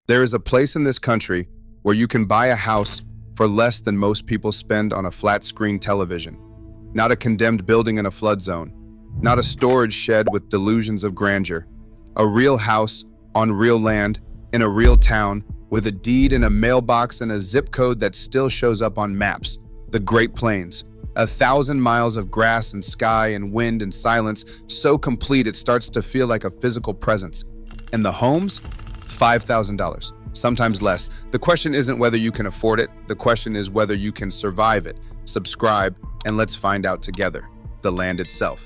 There is a place in this country where you can buy a house for less than most people spend on a flat-screen television. Not a condemned building in a flood zone. Not a storage shed with delusions of grandeur. A real house on real land in a real town with a deed and a mailbox and a zip code that still shows up on maps. The Great Plains. 1,000 miles of grass and sky and wind and silence, so complete it starts to feel like a physical presence. And the homes? $5,000, sometimes less. The question isn't whether you can afford it. The question is whether you can survive it. Subscribe, and let's find out together. The land itself.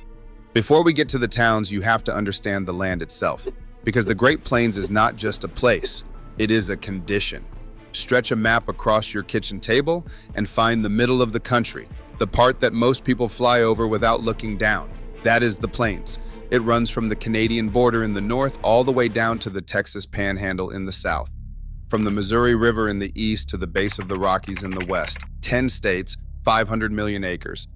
Before we get to the towns, you have to understand the land itself. Because the Great Plains is not just a place, it is a condition. Stretch a map across your kitchen table and find the middle of the country, the part that most people fly over without looking down. That is the plains. It runs from the Canadian border in the north all the way down to the Texas Panhandle in the south. From the Missouri River in the east to the base of the Rockies in the west. 10 states, 500 million acres.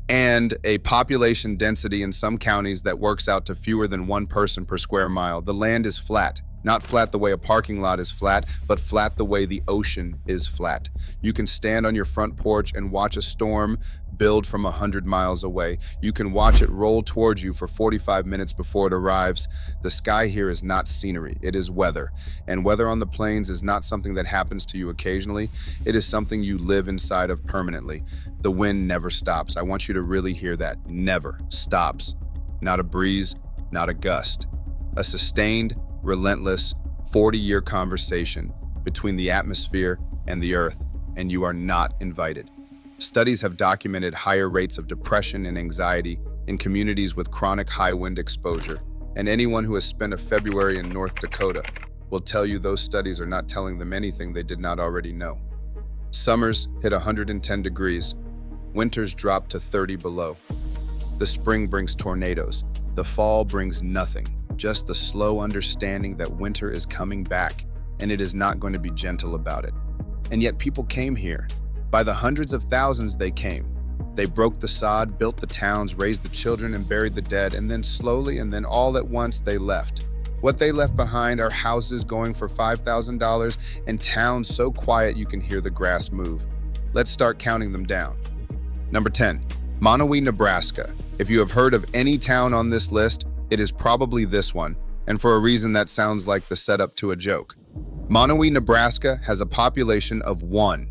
And a population density in some counties that works out to fewer than one person per square mile. The land is flat. Not flat the way a parking lot is flat, but flat the way the ocean is flat. You can stand on your front porch and watch a storm build from 100 miles away. You can watch it roll towards you for 45 minutes before it arrives. The sky here is not scenery, it is weather. And weather on the plains is not something that happens to you occasionally. It is something you live inside of permanently. The wind never stops. I want you to really hear that. Never stops. Not a breeze, not a gust. A sustained, relentless, 40-year conversation between the atmosphere and the earth, and you are not invited. Studies have documented higher rates of depression and anxiety in communities with chronic high wind exposure, and anyone who has spent a February in North Dakota will tell you those studies are not telling them anything they did not already know. Summers hit 110 degrees, winters drop to 30 below. The spring brings tornadoes, the fall brings nothing, just the slow understanding that winter is coming back, and it is not going to be gentle about it. And yet people came here. By the hundreds of thousands they came. They broke the sod, built the towns, raised the children, and buried the dead, and then slowly and then all at once they left. What they left behind are houses going for $5,000 and towns so quiet you can hear the grass move. Let's start counting them down. Number 10, Monowi, Nebraska. If you have heard of any town on this list, it is probably this one, and for a reason that sounds like the setup to a joke. Monowi, Nebraska has a population of one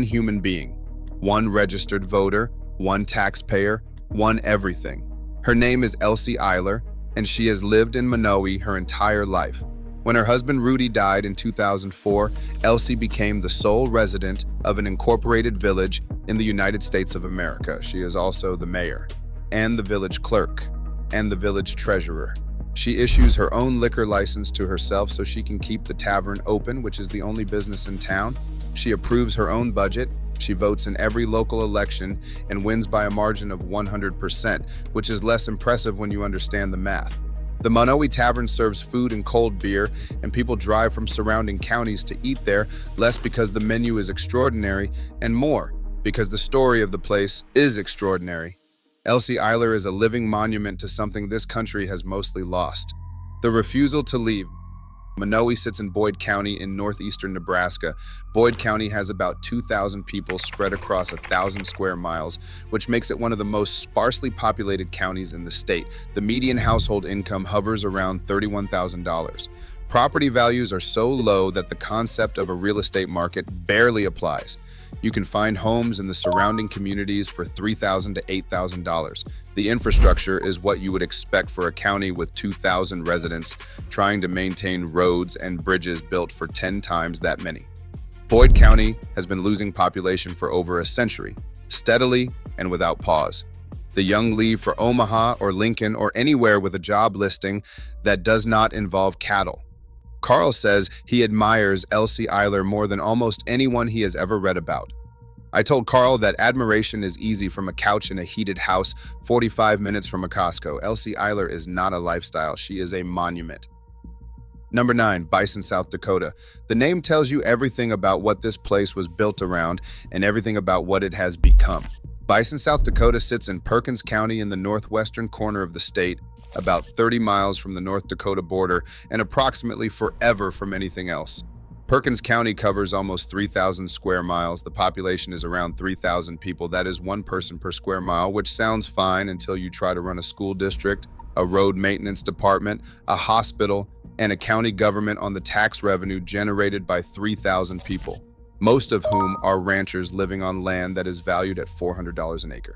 human being, one registered voter, one taxpayer, one everything. Her name is Elsie Eiler, and she has lived in Monowi her entire life. When her husband Rudy died in 2004, Elsie became the sole resident of an incorporated village in the United States of America. She is also the mayor, and the village clerk, and the village treasurer. She issues her own liquor license to herself so she can keep the tavern open, which is the only business in town. She approves her own budget, she votes in every local election, and wins by a margin of 100%, which is less impressive when you understand the math. The Monowi Tavern serves food and cold beer, and people drive from surrounding counties to eat there, less because the menu is extraordinary, and more because the story of the place is extraordinary. Elsie Eiler is a living monument to something this country has mostly lost: the refusal to leave. Monowi sits in Boyd County in northeastern Nebraska. Boyd County has about 2,000 people spread across 1,000 square miles, which makes it one of the most sparsely populated counties in the state. The median household income hovers around $31,000. Property values are so low that the concept of a real estate market barely applies. You can find homes in the surrounding communities for $3,000 to $8,000. The infrastructure is what you would expect for a county with 2,000 residents trying to maintain roads and bridges built for 10 times that many. Boyd County has been losing population for over a century, steadily and without pause. The young leave for Omaha or Lincoln or anywhere with a job listing that does not involve cattle. Carl says he admires Elsie Eiler more than almost anyone he has ever read about. I told Carl that admiration is easy from a couch in a heated house 45 minutes from a Costco. Elsie Eiler is not a lifestyle, she is a monument. Number 9, Bison, South Dakota. The name tells you everything about what this place was built around and everything about what it has become. Bison, South Dakota sits in Perkins County in the northwestern corner of the state, about 30 miles from the North Dakota border and approximately forever from anything else. Perkins County covers almost 3,000 square miles. The population is around 3,000 people. That is one person per square mile, which sounds fine until you try to run a school district, a road maintenance department, a hospital, and a county government on the tax revenue generated by 3,000 people, most of whom are ranchers living on land that is valued at $400 an acre.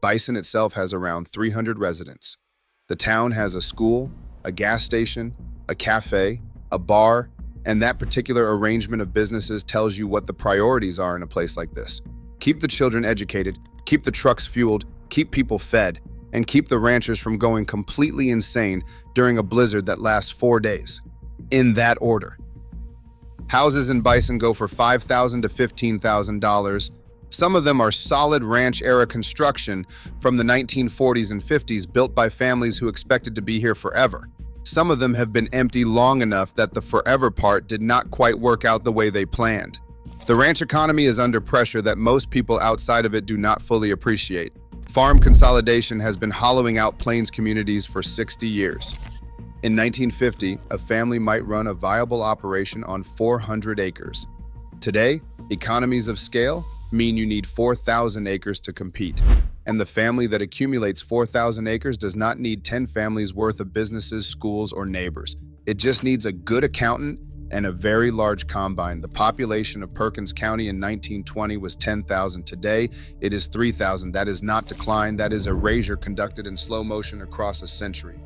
Bison itself has around 300 residents. The town has a school, a gas station, a cafe, a bar, and that particular arrangement of businesses tells you what the priorities are in a place like this. Keep the children educated, keep the trucks fueled, keep people fed, and keep the ranchers from going completely insane during a blizzard that lasts 4 days. In that order. Houses in Bison go for $5,000 to $15,000. Some of them are solid ranch-era construction from the 1940s and 50s built by families who expected to be here forever. Some of them have been empty long enough that the forever part did not quite work out the way they planned. The ranch economy is under pressure that most people outside of it do not fully appreciate. Farm consolidation has been hollowing out plains communities for 60 years. In 1950, a family might run a viable operation on 400 acres. Today, economies of scale mean you need 4,000 acres to compete. And the family that accumulates 4,000 acres does not need 10 families worth of businesses, schools, or neighbors. It just needs a good accountant and a very large combine. The population of Perkins County in 1920 was 10,000. Today, it is 3,000. That is not decline. That is erasure conducted in slow motion across a century.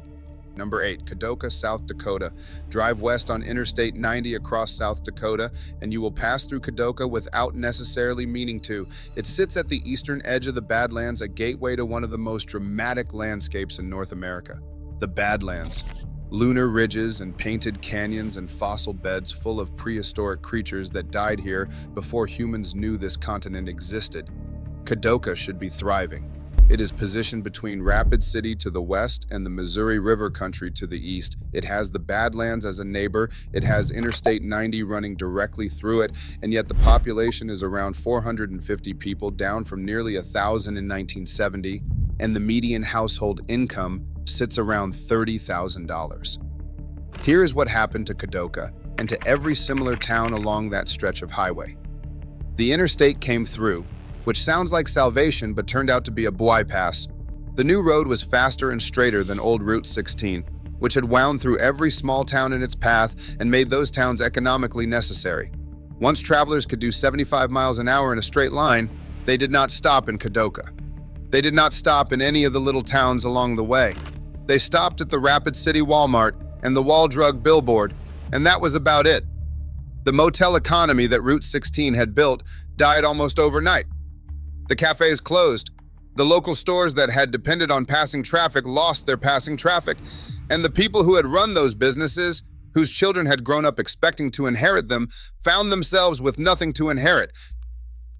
Number 8, Kadoka, South Dakota. Drive west on Interstate 90 across South Dakota, and you will pass through Kadoka without necessarily meaning to. It sits at the eastern edge of the Badlands, a gateway to one of the most dramatic landscapes in North America. The Badlands. Lunar ridges and painted canyons and fossil beds full of prehistoric creatures that died here before humans knew this continent existed. Kadoka should be thriving. It is positioned between Rapid City to the west and the Missouri River country to the east. It has the Badlands as a neighbor. It has Interstate 90 running directly through it, and yet the population is around 450 people, down from nearly 1,000 in 1970, and the median household income sits around $30,000. Here is what happened to Kadoka and to every similar town along that stretch of highway. The interstate came through, which sounds like salvation but turned out to be a bypass. The new road was faster and straighter than old Route 16, which had wound through every small town in its path and made those towns economically necessary. Once travelers could do 75 miles an hour in a straight line, they did not stop in Kadoka. They did not stop in any of the little towns along the way. They stopped at the Rapid City Walmart and the Wall Drug billboard, and that was about it. The motel economy that Route 16 had built died almost overnight. The cafes closed. The local stores that had depended on passing traffic lost their passing traffic. And the people who had run those businesses, whose children had grown up expecting to inherit them, found themselves with nothing to inherit.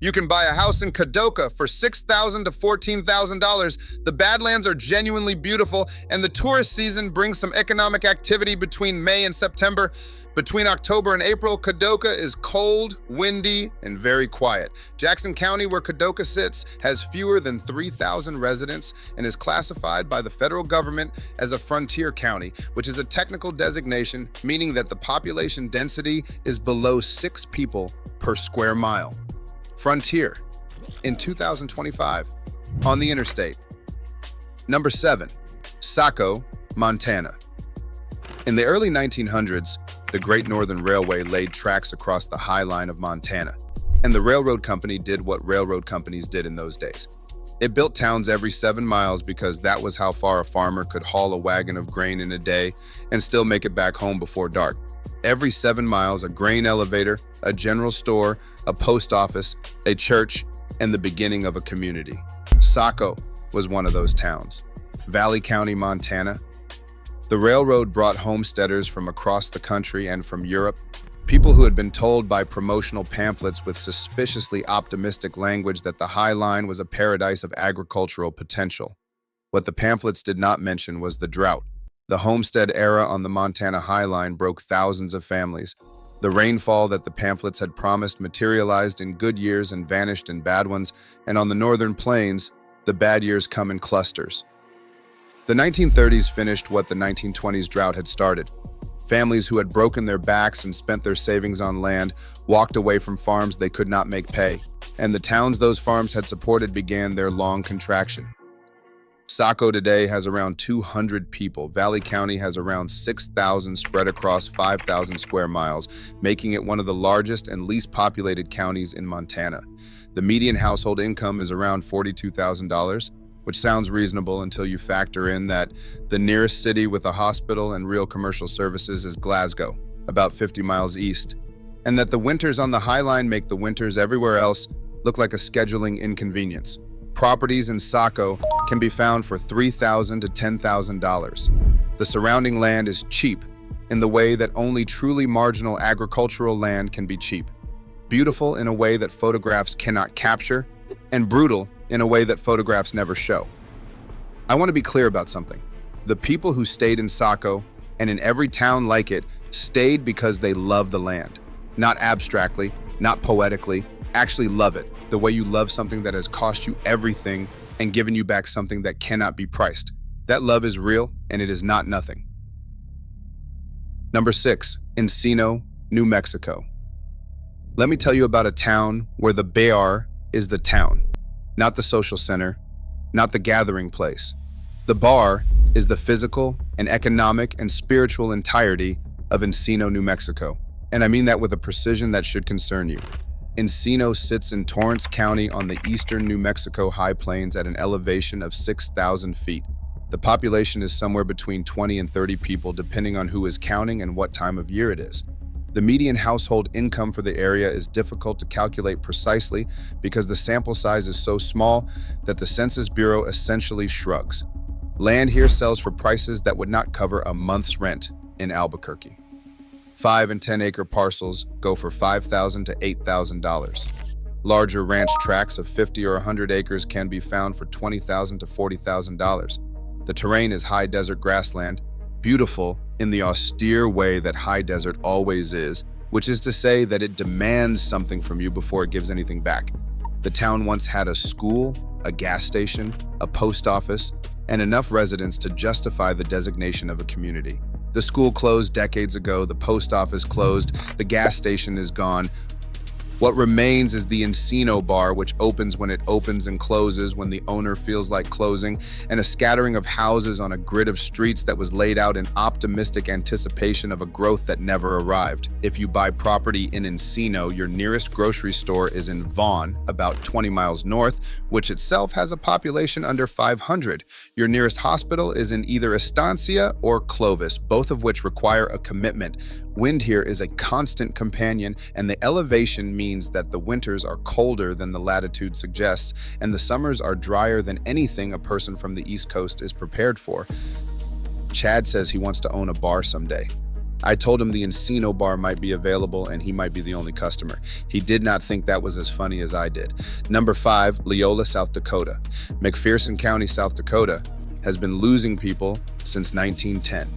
You can buy a house in Kadoka for $6,000 to $14,000. The Badlands are genuinely beautiful, and the tourist season brings some economic activity between May and September. Between October and April, Kadoka is cold, windy, and very quiet. Jackson County, where Kadoka sits, has fewer than 3,000 residents and is classified by the federal government as a frontier county, which is a technical designation, meaning that the population density is below 6 people per square mile. Frontier, in 2025, on the interstate. Number 7, Saco, Montana. In the early 1900s, the Great Northern Railway laid tracks across the High Line of Montana, and the railroad company did what railroad companies did in those days. It built towns every 7 miles because that was how far a farmer could haul a wagon of grain in a day and still make it back home before dark. Every 7 miles, a grain elevator, a general store, a post office, a church, and the beginning of a community. Saco was one of those towns. Valley County, Montana. The railroad brought homesteaders from across the country and from Europe, people who had been told by promotional pamphlets with suspiciously optimistic language that the High Line was a paradise of agricultural potential. What the pamphlets did not mention was the drought. The homestead era on the Montana High Line broke thousands of families. The rainfall that the pamphlets had promised materialized in good years and vanished in bad ones, and on the northern plains, the bad years come in clusters. The 1930s finished what the 1920s drought had started. Families who had broken their backs and spent their savings on land walked away from farms they could not make pay, and the towns those farms had supported began their long contraction. Saco today has around 200 people. Valley County has around 6,000 spread across 5,000 square miles, making it one of the largest and least populated counties in Montana. The median household income is around $42,000, which sounds reasonable until you factor in that the nearest city with a hospital and real commercial services is Glasgow, about 50 miles east, and that the winters on the High Line make the winters everywhere else look like a scheduling inconvenience. Properties in Saco can be found for $3,000 to $10,000. The surrounding land is cheap in the way that only truly marginal agricultural land can be cheap. Beautiful in a way that photographs cannot capture, and brutal in a way that photographs never show. I want to be clear about something. The people who stayed in Saco, and in every town like it, stayed because they love the land. Not abstractly, not poetically, actually love it, the way you love something that has cost you everything and given you back something that cannot be priced. That love is real, and it is not nothing. Number 6, Encino, New Mexico. Let me tell you about a town where the bar is the town, not the social center, not the gathering place. The bar is the physical and economic and spiritual entirety of Encino, New Mexico. And I mean that with a precision that should concern you. Encino sits in Torrance County on the eastern New Mexico high plains at an elevation of 6,000 feet. The population is somewhere between 20 and 30 people depending on who is counting and what time of year it is. The median household income for the area is difficult to calculate precisely because the sample size is so small that the Census Bureau essentially shrugs. Land here sells for prices that would not cover a month's rent in Albuquerque. 5 and 10 acre parcels go for $5,000 to $8,000. Larger ranch tracts of 50 or 100 acres can be found for $20,000 to $40,000. The terrain is high desert grassland, beautiful in the austere way that high desert always is, which is to say that it demands something from you before it gives anything back. The town once had a school, a gas station, a post office, and enough residents to justify the designation of a community. The school closed decades ago, the post office closed, the gas station is gone. What remains is the Encino bar, which opens when it opens and closes when the owner feels like closing, and a scattering of houses on a grid of streets that was laid out in optimistic anticipation of a growth that never arrived. If you buy property in Encino, your nearest grocery store is in Vaughn, about 20 miles north, which itself has a population under 500. Your nearest hospital is in either Estancia or Clovis, both of which require a commitment. Wind here is a constant companion, and the elevation means that the winters are colder than the latitude suggests, and the summers are drier than anything a person from the East Coast is prepared for. Chad says he wants to own a bar someday. I told him the Encino bar might be available and he might be the only customer. He did not think that was as funny as I did. Number 5, Leola, South Dakota. McPherson County, South Dakota has been losing people since 1910.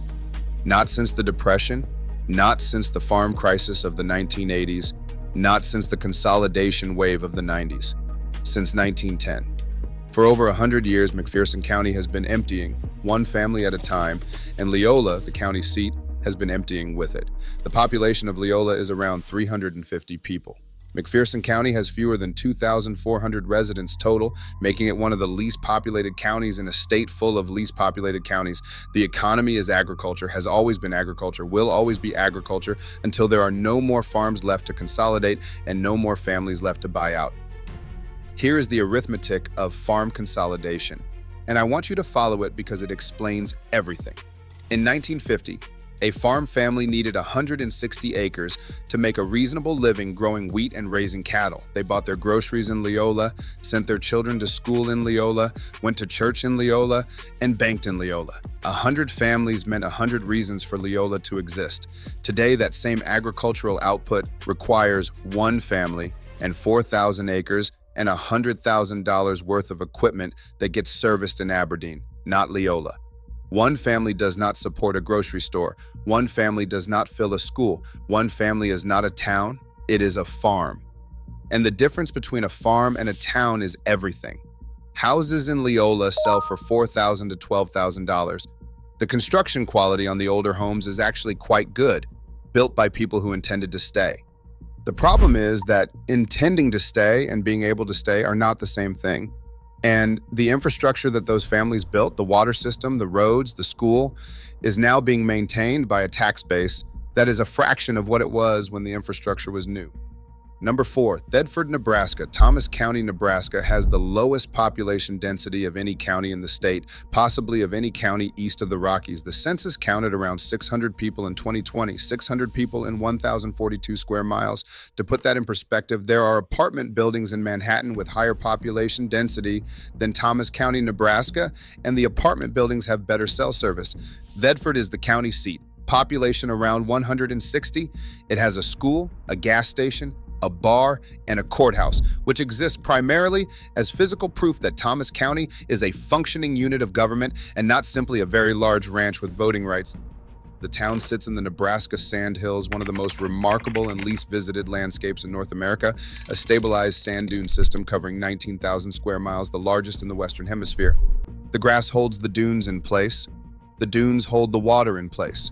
Not since the Depression, not since the farm crisis of the 1980s, not since the consolidation wave of the 90s, since 1910. For over 100 years, McPherson County has been emptying, one family at a time, and Leola, the county seat, has been emptying with it. The population of Leola is around 350 people. McPherson County has fewer than 2,400 residents total, making it one of the least populated counties in a state full of least populated counties. The economy is agriculture, has always been agriculture, will always be agriculture until there are no more farms left to consolidate and no more families left to buy out. Here is the arithmetic of farm consolidation, and I want you to follow it because it explains everything. In 1950, a farm family needed 160 acres to make a reasonable living growing wheat and raising cattle. They bought their groceries in Leola, sent their children to school in Leola, went to church in Leola, and banked in Leola. 100 families meant 100 reasons for Leola to exist. Today, that same agricultural output requires one family and 4,000 acres and $100,000 worth of equipment that gets serviced in Aberdeen, not Leola. One family does not support a grocery store. One family does not fill a school. One family is not a town, it is a farm. And the difference between a farm and a town is everything. Houses in Leola sell for $4,000 to $12,000. The construction quality on the older homes is actually quite good, built by people who intended to stay. The problem is that intending to stay and being able to stay are not the same thing. And the infrastructure that those families built, the water system, the roads, the school, is now being maintained by a tax base that is a fraction of what it was when the infrastructure was new. Number 4, Thedford, Nebraska. Thomas County, Nebraska has the lowest population density of any county in the state, possibly of any county east of the Rockies. The census counted around 600 people in 2020, 600 people in 1,042 square miles. To put that in perspective, there are apartment buildings in Manhattan with higher population density than Thomas County, Nebraska, and the apartment buildings have better cell service. Thedford is the county seat. Population around 160. It has a school, a gas station, a bar, and a courthouse, which exists primarily as physical proof that Thomas County is a functioning unit of government and not simply a very large ranch with voting rights. The town sits in the Nebraska Sandhills, one of the most remarkable and least visited landscapes in North America, a stabilized sand dune system covering 19,000 square miles, the largest in the Western Hemisphere. The grass holds the dunes in place. The dunes hold the water in place.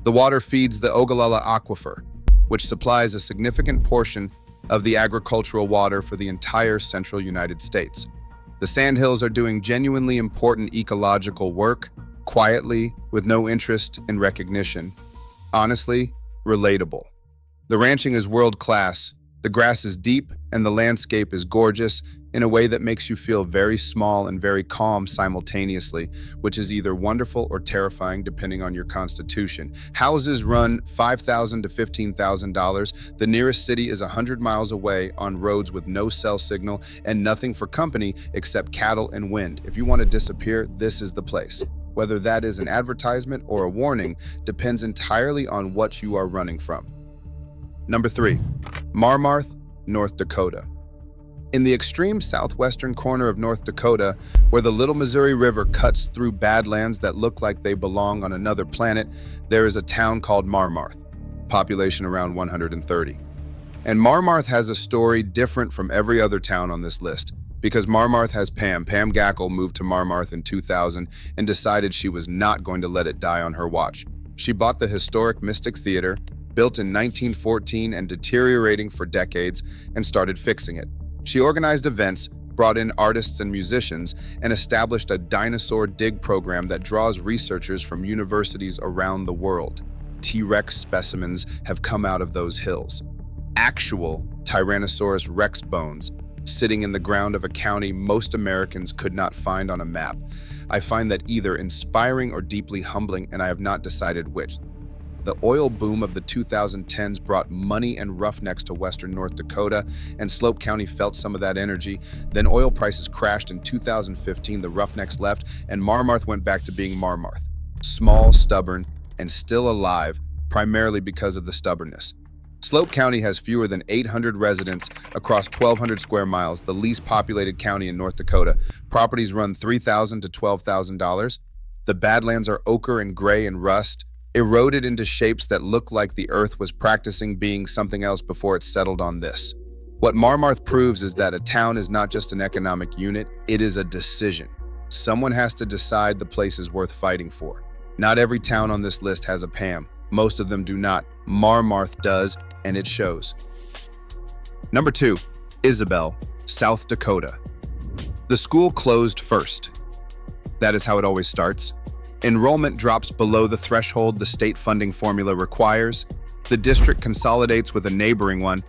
The water feeds the Ogallala Aquifer, which supplies a significant portion of the agricultural water for the entire central United States. The Sandhills are doing genuinely important ecological work, quietly, with no interest in recognition. Honestly, relatable. The ranching is world-class, the grass is deep, and the landscape is gorgeous in a way that makes you feel very small and very calm simultaneously, which is either wonderful or terrifying depending on your constitution. Houses run $5,000 to $15,000. The nearest city is 100 miles away on roads with no cell signal and nothing for company except cattle and wind. If you want to disappear, this is the place. Whether that is an advertisement or a warning depends entirely on what you are running from. Number 3, Marmarth, North Dakota. In the extreme southwestern corner of North Dakota, where the Little Missouri River cuts through badlands that look like they belong on another planet, there is a town called Marmarth, population around 130. And Marmarth has a story different from every other town on this list, because Marmarth has Pam. Pam Gackle moved to Marmarth in 2000 and decided she was not going to let it die on her watch. She bought the historic Mystic Theater, built in 1914 and deteriorating for decades, and started fixing it. She organized events, brought in artists and musicians, and established a dinosaur dig program that draws researchers from universities around the world. T-Rex specimens have come out of those hills. Actual Tyrannosaurus rex bones sitting in the ground of a county most Americans could not find on a map. I find that either inspiring or deeply humbling, and I have not decided which. The oil boom of the 2010s brought money and roughnecks to western North Dakota, and Slope County felt some of that energy. Then oil prices crashed in 2015, the roughnecks left, and Marmarth went back to being Marmarth. Small, stubborn, and still alive, primarily because of the stubbornness. Slope County has fewer than 800 residents across 1,200 square miles, the least populated county in North Dakota. Properties run $3,000 to $12,000. The Badlands are ochre and gray and rust, eroded into shapes that look like the earth was practicing being something else before it settled on this. What Marmarth proves is that a town is not just an economic unit, it is a decision. Someone has to decide the place is worth fighting for. Not every town on this list has a Pam. Most of them do not. Marmarth does, and it shows. Number 2, Isabel, South Dakota. The school closed first. That is how it always starts. Enrollment drops below the threshold the state funding formula requires. The district consolidates with a neighboring one,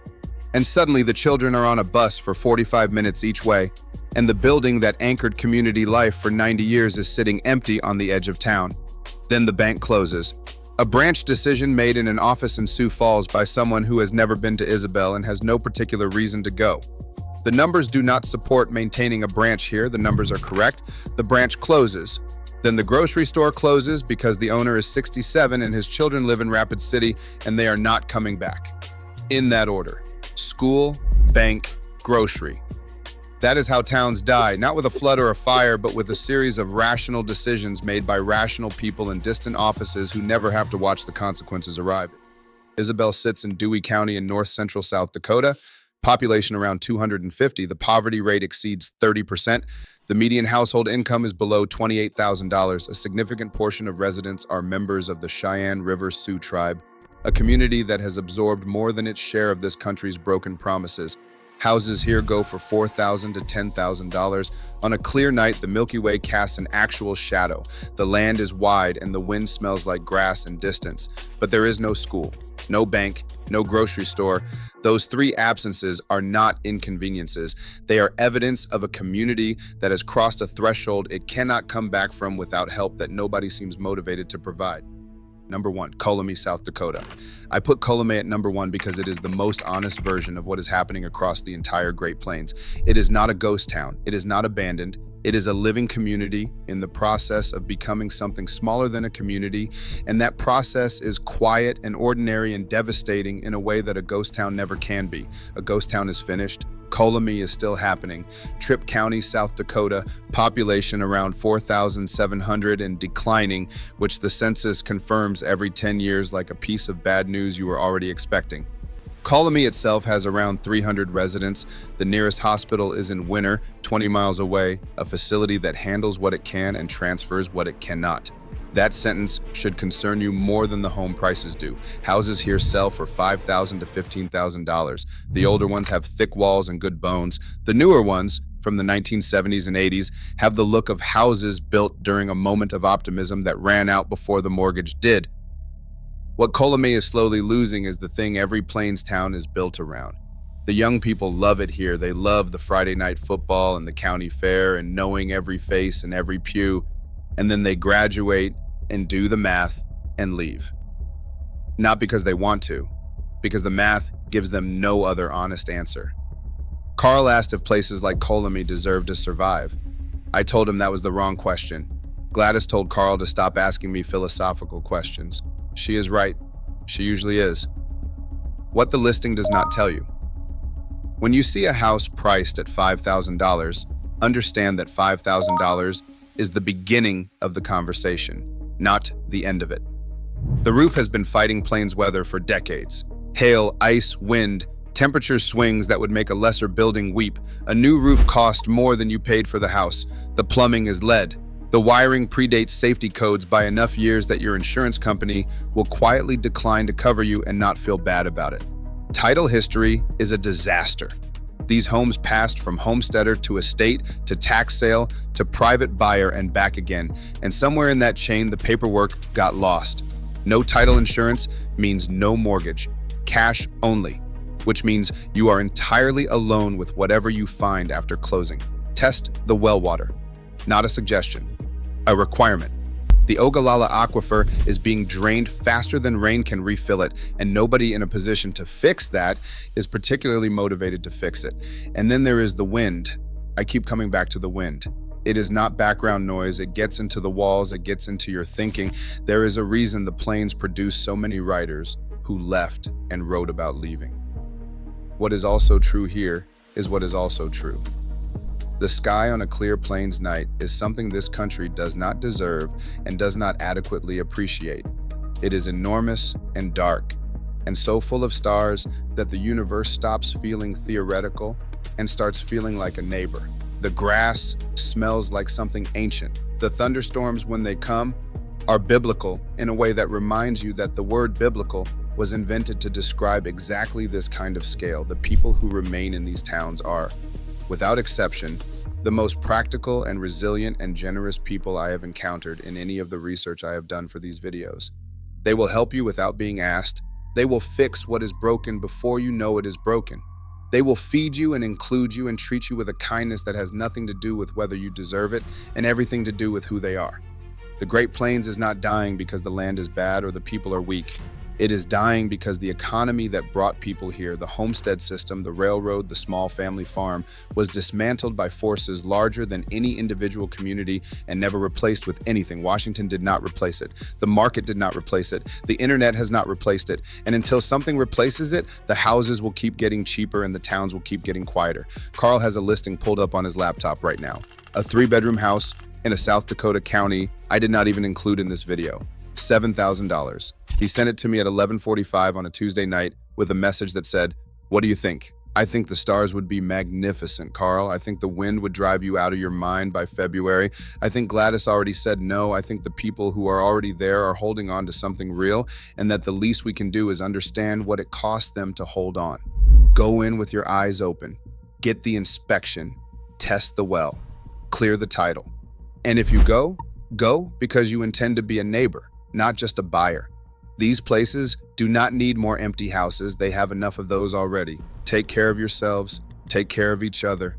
and suddenly the children are on a bus for 45 minutes each way, and the building that anchored community life for 90 years is sitting empty on the edge of town. Then the bank closes. A branch decision made in an office in Sioux Falls by someone who has never been to Isabel and has no particular reason to go. The numbers do not support maintaining a branch here. The numbers are correct. The branch closes. Then the grocery store closes because the owner is 67 and his children live in Rapid City and they are not coming back. In that order: school, bank, grocery. That is how towns die, not with a flood or a fire, but with a series of rational decisions made by rational people in distant offices who never have to watch the consequences arrive. Isabel sits in Dewey County in north-central South Dakota, population around 250. The poverty rate exceeds 30%. The median household income is below $28,000. A significant portion of residents are members of the Cheyenne River Sioux tribe, a community that has absorbed more than its share of this country's broken promises. Houses here go for $4,000 to $10,000. On a clear night, the Milky Way casts an actual shadow. The land is wide and the wind smells like grass and distance. But there is no school, no bank, no grocery store. Those three absences are not inconveniences. They are evidence of a community that has crossed a threshold it cannot come back from without help that nobody seems motivated to provide. Number 1, Colome, South Dakota. I put Colome at number 1 because it is the most honest version of what is happening across the entire Great Plains. It is not a ghost town. It is not abandoned. It is a living community in the process of becoming something smaller than a community, and that process is quiet and ordinary and devastating in a way that a ghost town never can be. A ghost town is finished. Colome is still happening. Tripp County, South Dakota, population around 4,700 and declining, which the census confirms every 10 years like a piece of bad news you were already expecting. Colome itself has around 300 residents. The nearest hospital is in Winter, 20 miles away, a facility that handles what it can and transfers what it cannot. That sentence should concern you more than the home prices do. Houses here sell for $5,000 to $15,000. The older ones have thick walls and good bones. The newer ones, from the 1970s and 80s, have the look of houses built during a moment of optimism that ran out before the mortgage did. What Colome is slowly losing is the thing every Plains town is built around. The young people love it here. They love the Friday night football and the county fair and knowing every face and every pew. And then they graduate and do the math and leave. Not because they want to, because the math gives them no other honest answer. Carl asked if places like Colome deserve to survive. I told him that was the wrong question. Gladys told Carl to stop asking me philosophical questions. She is right. She usually is. What the listing does not tell you. When you see a house priced at $5,000, understand that $5,000 is the beginning of the conversation, not the end of it. The roof has been fighting Plains weather for decades. Hail, ice, wind, temperature swings that would make a lesser building weep. A new roof cost more than you paid for the house. The plumbing is lead. The wiring predates safety codes by enough years that your insurance company will quietly decline to cover you and not feel bad about it. Title history is a disaster. These homes passed from homesteader to estate to tax sale to private buyer and back again. And somewhere in that chain, the paperwork got lost. No title insurance means no mortgage, cash only, which means you are entirely alone with whatever you find after closing. Test the well water. Not a suggestion, a requirement. The Ogallala aquifer is being drained faster than rain can refill it, and nobody in a position to fix that is particularly motivated to fix it. And then there is the wind. I keep coming back to the wind. It is not background noise. It gets into the walls. It gets into your thinking. There is a reason the Plains produce so many writers who left and wrote about leaving. What is also true here is what is also true. The sky on a clear Plains night is something this country does not deserve and does not adequately appreciate. It is enormous and dark, and so full of stars that the universe stops feeling theoretical and starts feeling like a neighbor. The grass smells like something ancient. The thunderstorms, when they come, are biblical in a way that reminds you that the word biblical was invented to describe exactly this kind of scale. The people who remain in these towns are, without exception, the most practical and resilient and generous people I have encountered in any of the research I have done for these videos. They will help you without being asked. They will fix what is broken before you know it is broken. They will feed you and include you and treat you with a kindness that has nothing to do with whether you deserve it and everything to do with who they are. The Great Plains is not dying because the land is bad or the people are weak. It is dying because the economy that brought people here, the homestead system, the railroad, the small family farm, was dismantled by forces larger than any individual community and never replaced with anything. Washington did not replace it. The market did not replace it. The internet has not replaced it. And until something replaces it, the houses will keep getting cheaper and the towns will keep getting quieter. Carl has a listing pulled up on his laptop right now. A 3-bedroom house in a South Dakota county I did not even include in this video. $7,000. He sent it to me at 11:45 on a Tuesday night with a message that said, "What do you think?" I think the stars would be magnificent, Carl. I think the wind would drive you out of your mind by February. I think Gladys already said no. I think the people who are already there are holding on to something real, and that the least we can do is understand what it costs them to hold on. Go in with your eyes open. Get the inspection. Test the well. Clear the title. And if you go because you intend to be a neighbor, not just a buyer. These places do not need more empty houses. They have enough of those already. Take care of yourselves, take care of each other,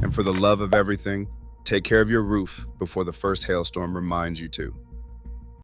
and for the love of everything, take care of your roof before the first hailstorm reminds you to.